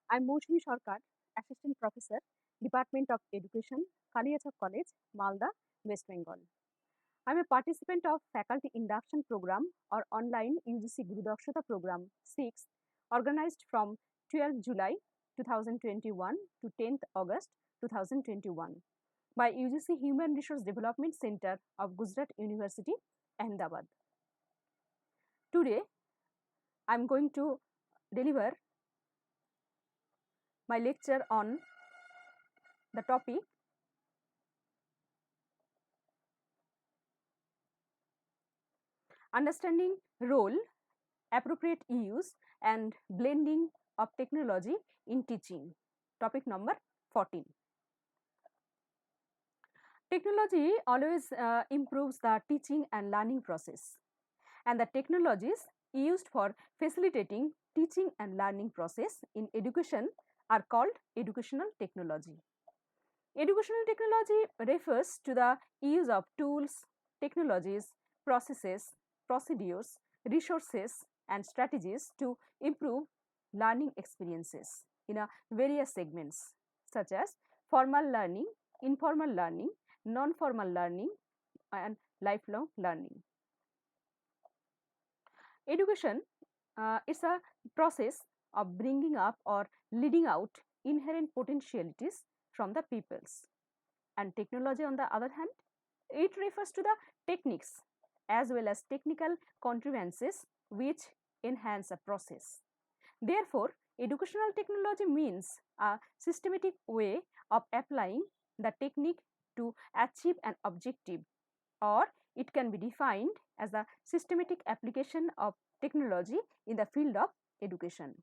I'm Moushmi Sarkar, Assistant Professor, Department of Education, Kaliachak College, Malda, West Bengal. I'm a participant of Faculty Induction Program or online UGC Guru Dakshata Program 6, organized from 12 July 2021 to 10th August 2021 by UGC Human Resource Development Center of Gujarat University, Ahmedabad. Today, I'm going to deliver my lecture on the topic understanding role, appropriate use and blending of technology in teaching. Topic number 14. Technology always improves the teaching and learning process, and the technologies used for facilitating teaching and learning process in education are called educational technology. Educational technology refers to the use of tools, technologies, processes, procedures, resources and strategies to improve learning experiences in various segments such as formal learning, informal learning, non-formal learning and lifelong learning. Education is a process of bringing up or leading out inherent potentialities from the peoples. And technology on the other hand, it refers to the techniques as well as technical contrivances which enhance a process. Therefore, educational technology means a systematic way of applying the technique to achieve an objective, or it can be defined as a systematic application of technology in the field of education.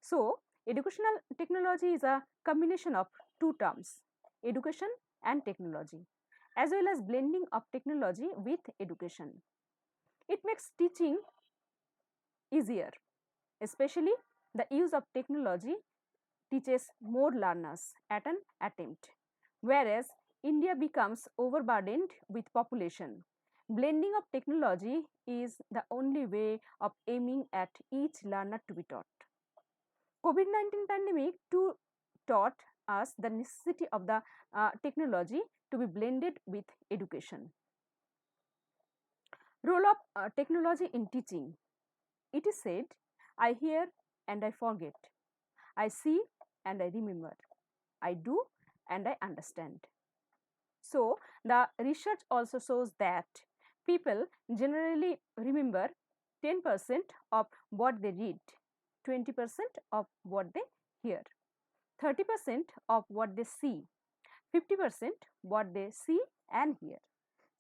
So, educational technology is a combination of two terms, education and technology, as well as blending of technology with education. It makes teaching easier, especially the use of technology teaches more learners at an attempt, whereas India becomes overburdened with population. Blending of technology is the only way of aiming at each learner to be taught. COVID-19 pandemic too taught us the necessity of the technology to be blended with education. Role of technology in teaching. It is said, I hear and I forget. I see and I remember. I do and I understand. So, the research also shows that people generally remember 10% of what they read, 20% of what they hear, 30% of what they see, 50% what they see and hear,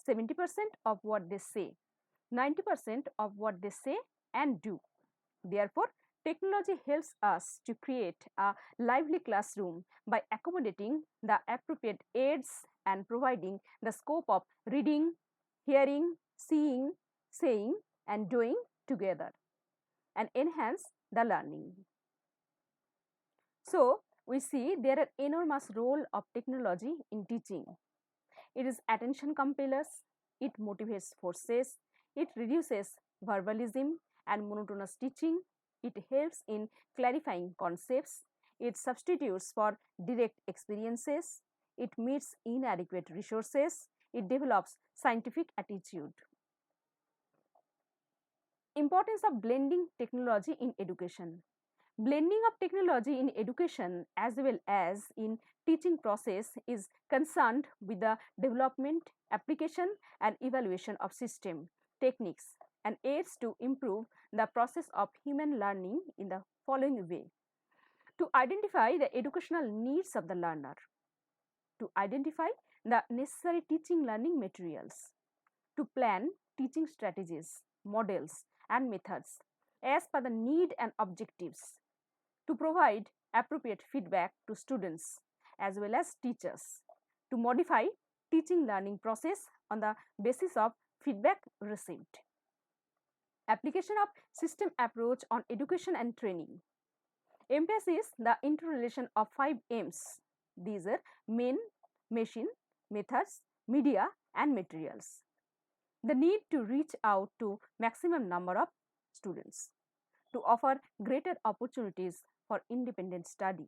70% of what they say, 90% of what they say and do. Therefore, technology helps us to create a lively classroom by accommodating the appropriate aids and providing the scope of reading, hearing, seeing, saying and doing together and enhance the learning. So, we see there are enormous role of technology in teaching. It is attention compellers, it motivates forces, it reduces verbalism and monotonous teaching, it helps in clarifying concepts, it substitutes for direct experiences, it meets inadequate resources, it develops scientific attitude. Importance of blending technology in education. Blending of technology in education as well as in teaching process is concerned with the development, application and evaluation of system, techniques and aids to improve the process of human learning in the following way. To identify the educational needs of the learner, to identify the necessary teaching learning materials, to plan teaching strategies, models and methods as per the need and objectives, to provide appropriate feedback to students as well as teachers, to modify teaching learning process on the basis of feedback received. Application of system approach on education and training. Emphasis the interrelation of 5 M's. These are men, machine, methods, media and materials. The need to reach out to maximum number of students, to offer greater opportunities for independent study,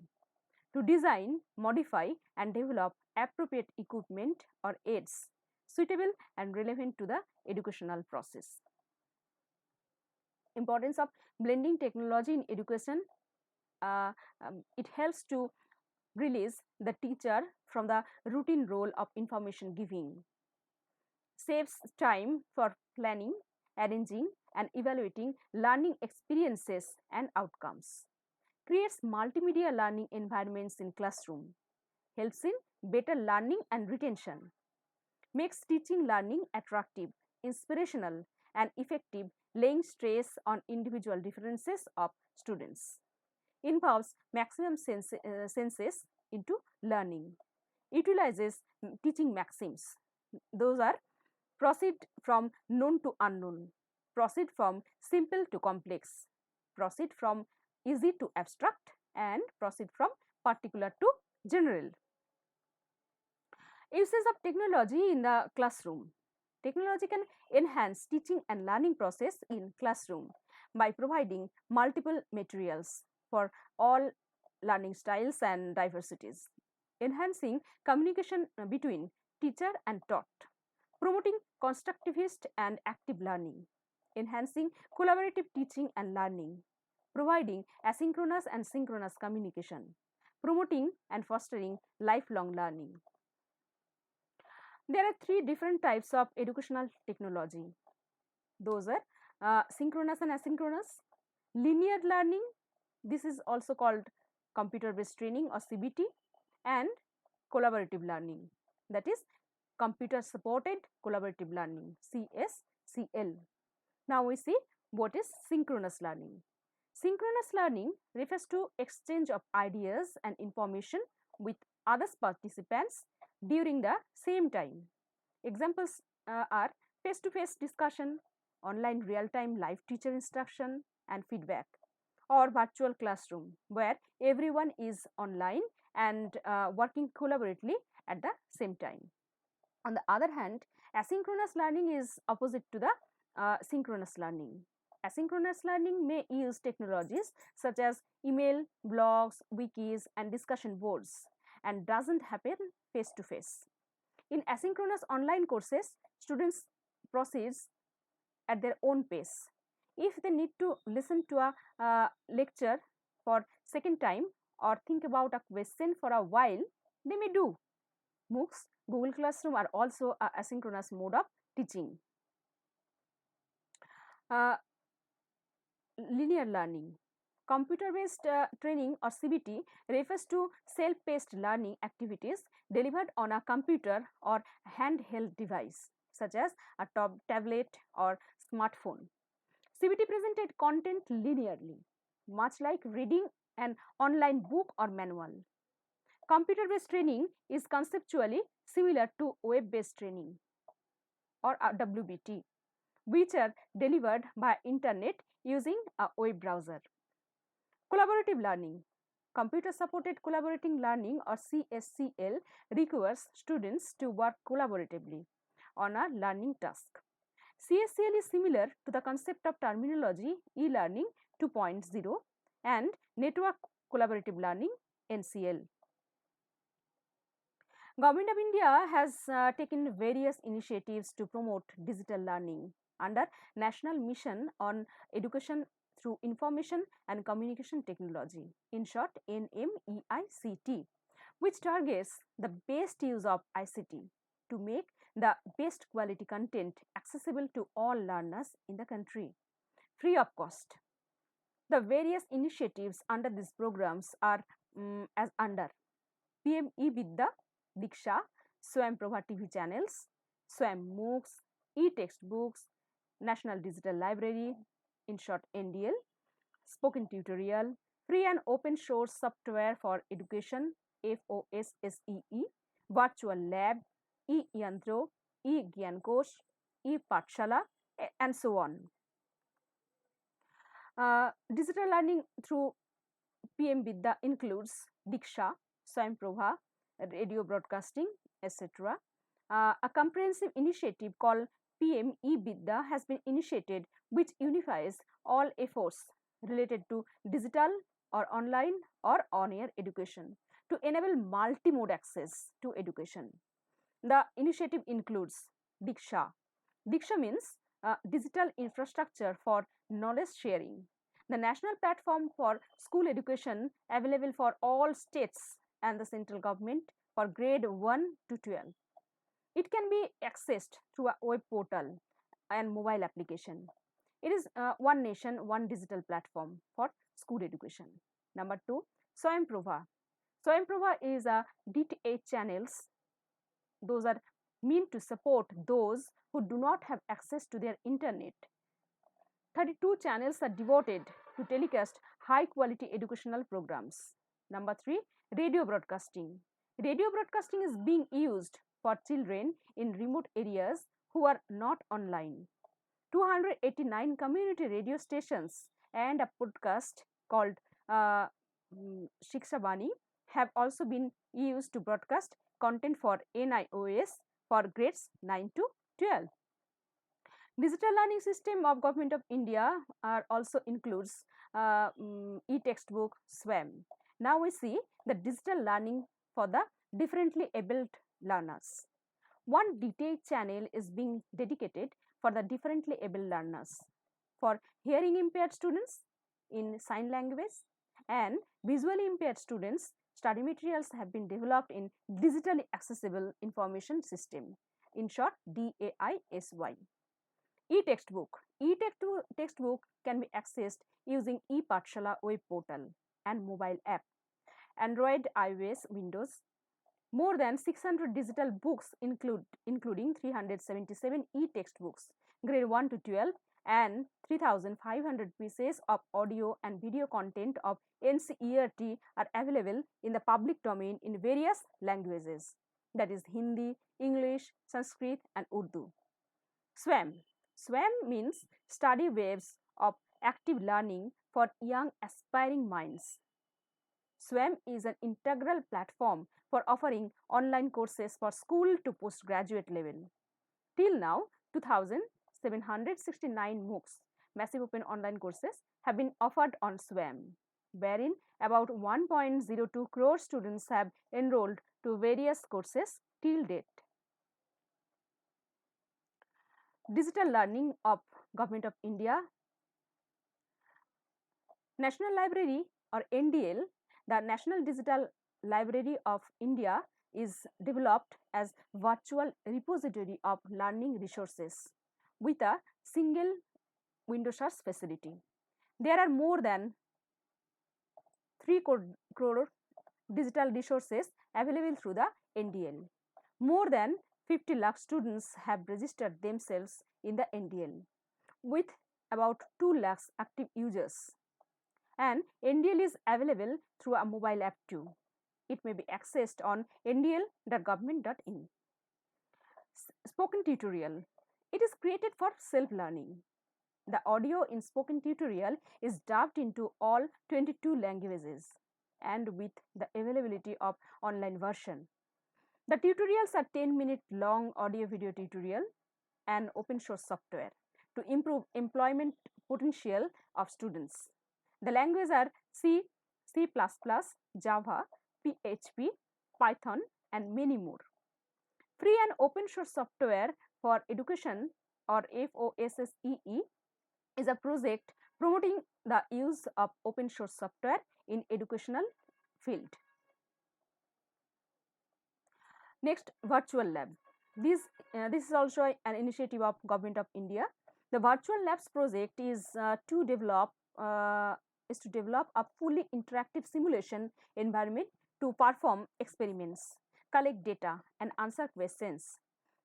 to design, modify and develop appropriate equipment or aids suitable and relevant to the educational process. Importance of blending technology in education. It helps to release the teacher from the routine role of information giving, saves time for planning, arranging and evaluating learning experiences and outcomes, creates multimedia learning environments in classroom, helps in better learning and retention, makes teaching learning attractive, inspirational and effective, laying stress on individual differences of students, involves maximum senses into learning, utilizes teaching maxims. Those are proceed from known to unknown, proceed from simple to complex, proceed from easy to abstract and proceed from particular to general. Uses of technology in the classroom. Technology can enhance teaching and learning process in classroom by providing multiple materials for all learning styles and diversities, enhancing communication between teacher and taught, promoting constructivist and active learning, enhancing collaborative teaching and learning, providing asynchronous and synchronous communication, promoting and fostering lifelong learning. There are three different types of educational technology. Those are synchronous and asynchronous, linear learning, this is also called computer based training or CBT, and collaborative learning, that is computer supported collaborative learning, CSCL. Now we see what is synchronous learning. Synchronous learning refers to exchange of ideas and information with other participants during the same time. Examples are face-to-face discussion, online real-time live teacher instruction and feedback, or virtual classroom where everyone is online and working collaboratively at the same time. On the other hand, asynchronous learning is opposite to the synchronous learning. Asynchronous learning may use technologies such as email, blogs, wikis and discussion boards and doesn't happen face to face. In asynchronous online courses, students proceed at their own pace. If they need to listen to a lecture for second time or think about a question for a while, they may do. MOOCs, Google Classroom are also a asynchronous mode of teaching. Linear learning. Computer-based training or CBT refers to self-paced learning activities delivered on a computer or handheld device such as a tablet or smartphone. CBT presented content linearly, much like reading an online book or manual. Computer-based training is conceptually similar to web-based training or WBT, which are delivered by internet using a web browser. Collaborative learning. Computer supported collaborating learning or CSCL requires students to work collaboratively on a learning task. CSCL is similar to the concept of terminology e-learning 2.0 and network collaborative learning NCL. Government of India has taken various initiatives to promote digital learning under National Mission on Education through Information and Communication Technology, in short NMEICT, which targets the best use of ICT to make the best quality content accessible to all learners in the country, free of cost. The various initiatives under these programs are as under: PM eVidya, Diksha, Swayam Prabha TV channels, Swayam MOOCs, e-textbooks, National Digital Library, in short NDL, spoken tutorial, free and open source software for education, FOSSEE, virtual lab, e-Yantro, e-Gyankosh, e-Pathshala, and so on. Digital learning through PM Vidya includes Diksha, Swayam Prabha, radio broadcasting, etc. A comprehensive initiative called PM eVidya has been initiated, which unifies all efforts related to digital or online or on-air education to enable multi-mode access to education. The initiative includes Diksha. Diksha means digital infrastructure for knowledge sharing, the national platform for school education available for all states and the central government for grade 1 to 12. It can be accessed through a web portal and mobile application. It is one nation, one digital platform for school education. Number 2, Swayamprabha. Swayamprabha is a DTH channels. Those are meant to support those who do not have access to their internet. 32 channels are devoted to telecast high quality educational programs. Number 3, radio broadcasting. Radio broadcasting is being used for children in remote areas who are not online. 289 community radio stations and a podcast called Shiksha Bani have also been used to broadcast content for NIOS for grades 9 to 12. Digital learning system of Government of India are also includes e-textbook SWAM. Now we see the digital learning for the differently abled learners. One DTH channel is being dedicated for the differently abled learners. For hearing impaired students in sign language and visually impaired students, study materials have been developed in digitally accessible information system, in short DAISY. E-textbook. E-textbook can be accessed using ePathshala web portal and mobile app, Android, iOS, Windows. More than 600 digital books including 377 e-textbooks, grade 1 to 12 and 3,500 pieces of audio and video content of NCERT are available in the public domain in various languages, that is Hindi, English, Sanskrit and Urdu. SWAM. SWAM means study waves of active learning for young aspiring minds. SWAM is an integral platform for offering online courses for school to postgraduate level. Till now, 2,769 MOOCs, massive open online courses, have been offered on SWAM, wherein about 1.02 crore students have enrolled to various courses till date. Digital learning of Government of India. National Library or NDL, the National Digital Library of India, is developed as virtual repository of learning resources with a single window search facility. There are more than 3 crore digital resources available through the NDL. More than 50 lakh students have registered themselves in the NDL with about 2 lakhs active users. And NDL is available through a mobile app too. It may be accessed on ndl.government.in. Spoken tutorial. It is created for self-learning. The audio in spoken tutorial is dubbed into all 22 languages and with the availability of online version. The tutorials are 10-minute long audio video tutorial and open source software to improve employment potential of students. The languages are C, C++, Java, PHP, Python and many more. Free and open source software for education or FOSSEE is a project promoting the use of open source software in educational field. Next, virtual lab. This is also an initiative of Government of India. The virtual labs project is to develop a fully interactive simulation environment to perform experiments, collect data and answer questions.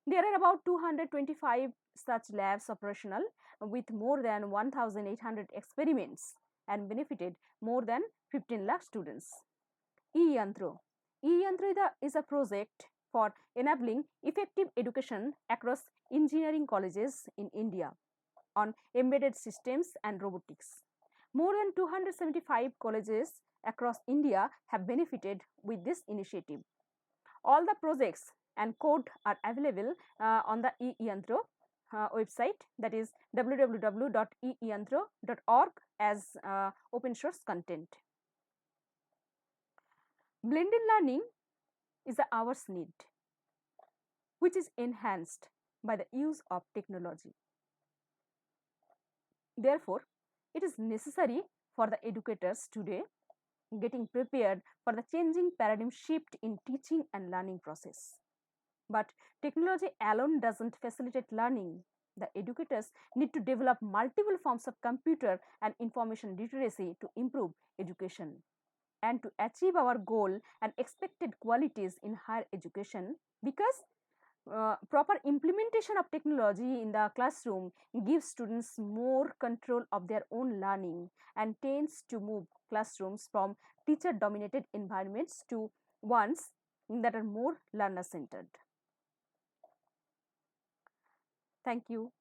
There are about 225 such labs operational with more than 1,800 experiments and benefited more than 15 lakh students. eYantro. eYantro is a project for enabling effective education across engineering colleges in India on embedded systems and robotics. More than 275 colleges across India have benefited with this initiative. All the projects and code are available on the eYantro website, that is www.eyantro.org as open source content. Blended learning is the hours need, which is enhanced by the use of technology. Therefore, it is necessary for the educators today getting prepared for the changing paradigm shift in teaching and learning process. But technology alone doesn't facilitate learning. The educators need to develop multiple forms of computer and information literacy to improve education. And to achieve our goal and expected qualities in higher education, because proper implementation of technology in the classroom gives students more control of their own learning and tends to move classrooms from teacher dominated environments to ones that are more learner centered. Thank you.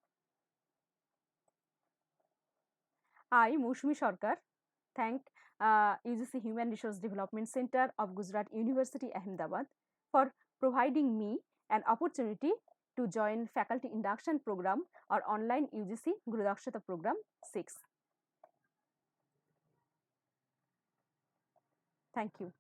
I, Moushmi Sarkar, thank UGC Human Resource Development Center of Gujarat University, Ahmedabad for providing me an opportunity to join faculty induction program or online UGC Guru Dakshata program 6. Thank you.